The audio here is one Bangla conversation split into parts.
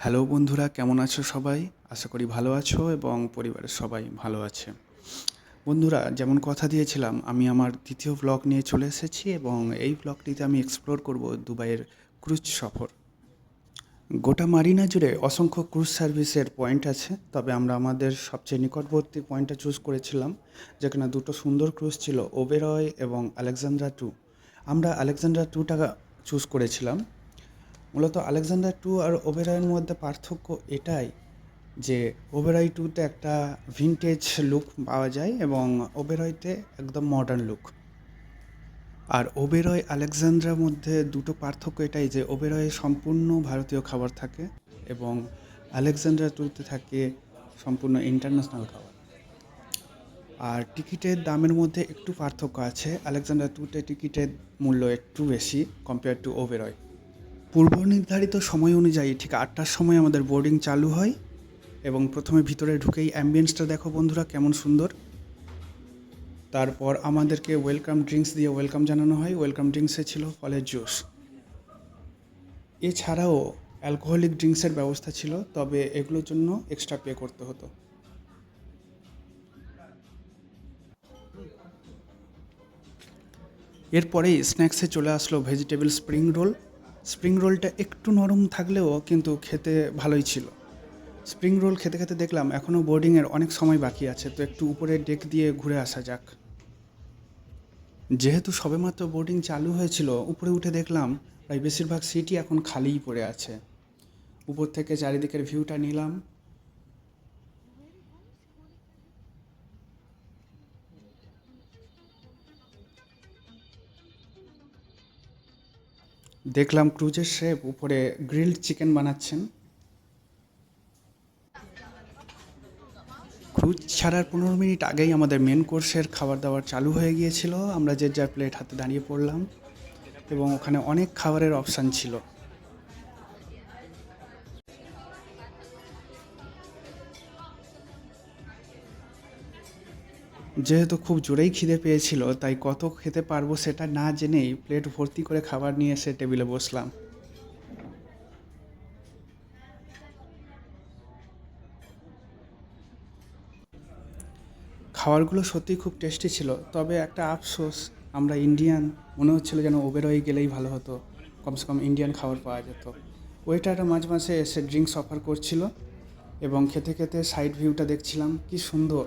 হ্যালো বন্ধুরা, কেমন আছো সবাই? আশা করি ভালো আছো এবং পরিবারের সবাই ভালো আছে। বন্ধুরা, যেমন কথা দিয়েছিলাম, আমি আমার দ্বিতীয় ভ্লগ নিয়ে চলে এসেছি এবং এই ভ্লগটিতে আমি এক্সপ্লোর করব দুবাইয়ের ক্রুজ সফর। গোটা মারিনা জুড়ে অসংখ্য ক্রুজ সার্ভিসের পয়েন্ট আছে, তবে আমরা আমাদের সবচেয়ে নিকটবর্তী পয়েন্টটা চুজ করেছিলাম, যেখানে দুটো সুন্দর ক্রুজ ছিল, ওবেরয় এবং আলেকজান্দ্রা টু। আমরা আলেকজান্দ্রা টুটা চুজ করেছিলাম। মূলত আলেকজান্ডার টু আর ওবেরয়ের মধ্যে পার্থক্য এটাই যে ওবেরয় টুতে একটা ভিনটেজ লুক পাওয়া যায় এবং ওবেরয়তে একদম মডার্ন লুক। আর ওবেরয় আলেকজান্দ্রার মধ্যে দুটো পার্থক্য এটাই যে ওবেরয়ে সম্পূর্ণ ভারতীয় খাবার থাকে এবং আলেকজান্ড্রা টুতে থাকে সম্পূর্ণ ইন্টারন্যাশনাল খাবার। আর টিকিটের দামের মধ্যে একটু পার্থক্য আছে। আলেকজান্ডার টুতে টিকিটের মূল্য একটু বেশি কম্পেয়ার টু ওবেরয়। পূর্ব নির্ধারিত সময় অনুযায়ী ঠিক 8টার সময় আমাদের বোর্ডিং চালু হয় এবং প্রথমে ভিতরে ঢুকেই অ্যাম্বিয়েন্সটা দেখো বন্ধুরা কেমন সুন্দর। তারপর আমাদেরকে ওয়েলকাম ড্রিঙ্কস দিয়ে ওয়েলকাম জানানো হয়। ওয়েলকাম ড্রিঙ্কসে ছিল ফলের জুস। এছাড়াও অ্যালকোহলিক ড্রিঙ্কসের ব্যবস্থা ছিল, তবে এগুলোর জন্য এক্সট্রা পে করতে হতো। এরপরেই স্ন্যাক্সে চলে আসলো ভেজিটেবল স্প্রিং রোল। স্প্রিং রোলটা একটু নরম থাকলেও কিন্তু খেতে ভালোই ছিল। স্প্রিং রোল খেতে খেতে দেখলাম এখনও বোর্ডিংয়ের অনেক সময় বাকি আছে, তো একটু উপরের ডেক দিয়ে ঘুরে আসা যাক। যেহেতু সবেমাত্র বোর্ডিং চালু হয়েছিল, উপরে উঠে দেখলাম প্রায় বেশিরভাগ সিটই এখন খালিই পড়ে আছে। উপর থেকে চারিদিকের ভিউটা নিলাম। দেখলাম ক্রুজের শেফ উপরে গ্রিলড চিকেন বানাচ্ছেন। ক্রুজ ছাড়ার 15 মিনিট আগেই আমাদের মেন কোর্সের খাবার দাবার চালু হয়ে গিয়েছিল। আমরা যে যার প্লেট হাতে দাঁড়িয়ে পড়লাম এবং ওখানে অনেক খাবারের অপশান ছিল। যেহেতু খুব জোরেই খিদে পেয়েছিল, তাই কত খেতে পারবো সেটা না জেনেই প্লেট ভর্তি করে খাবার নিয়ে এসে টেবিলে বসলাম। খাবারগুলো সত্যিই খুব টেস্টি ছিল, তবে একটা আফসোস, আমরা ইন্ডিয়ান, মনে হচ্ছিল যেন ওবেরয় গেলেই ভালো হতো, কমসে কম ইন্ডিয়ান খাবার পাওয়া যেত। ওয়েটাররা মাঝে মাঝে এসে ড্রিঙ্কস অফার করছিল এবং খেতে খেতে সাইড ভিউটা দেখছিলাম, কি সুন্দর।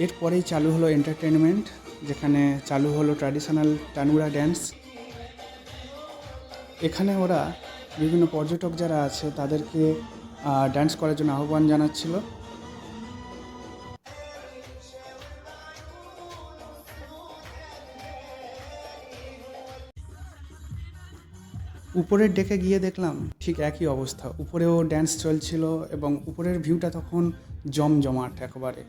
এরপরেই চালু হলো এন্টারটেনমেন্ট, যেখানে চালু হলো ট্র্যাডিশনাল টানুরা ড্যান্স। এখানে ওরা বিভিন্ন পর্যটক যারা আছে তাদেরকে ড্যান্স করার জন্য আহ্বান জানাচ্ছিল। উপরের ডেকে গিয়ে দেখলাম ঠিক একই অবস্থা, উপরেও ড্যান্স চলছিল এবং উপরের ভিউটা তখন জমজমাট একেবারে।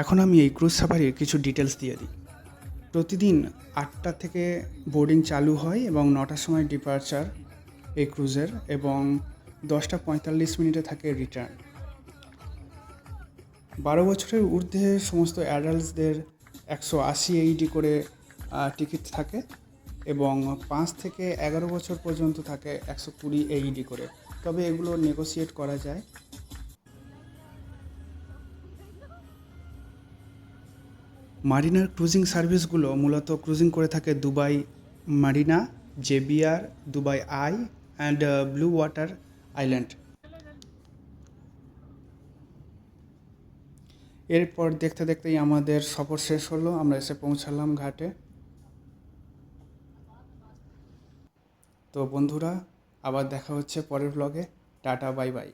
এখন আমি এই ক্রুজ সাফারির কিছু ডিটেলস দিয়ে দিই। প্রতিদিন 8টা থেকে বোর্ডিং চালু হয় এবং 9টার সময় ডিপারচার এই ক্রুজের, এবং 10টা 45 মিনিটে থাকে রিটার্ন। 12 বছরের ঊর্ধ্বে সমস্ত অ্যাডাল্টসদের 180 AED করে টিকিট থাকে এবং 5 থেকে 11 বছর পর্যন্ত থাকে 120 AED করে, তবে এগুলো নেগোসিয়েট করা যায়। মারিনার ক্রুজিং সার্ভিসগুলো মূলত ক্রুজিং করে থাকে Dubai Marina, জেবিআর, Dubai I and blue water island. এরপর দেখতে দেখতেই আমাদের সফর শেষ হলো, আমরা এসে পৌঁছালাম ঘাটে। তো বন্ধুরা, আবার দেখা হচ্ছে পরের ব্লগে। Tata, bye bye.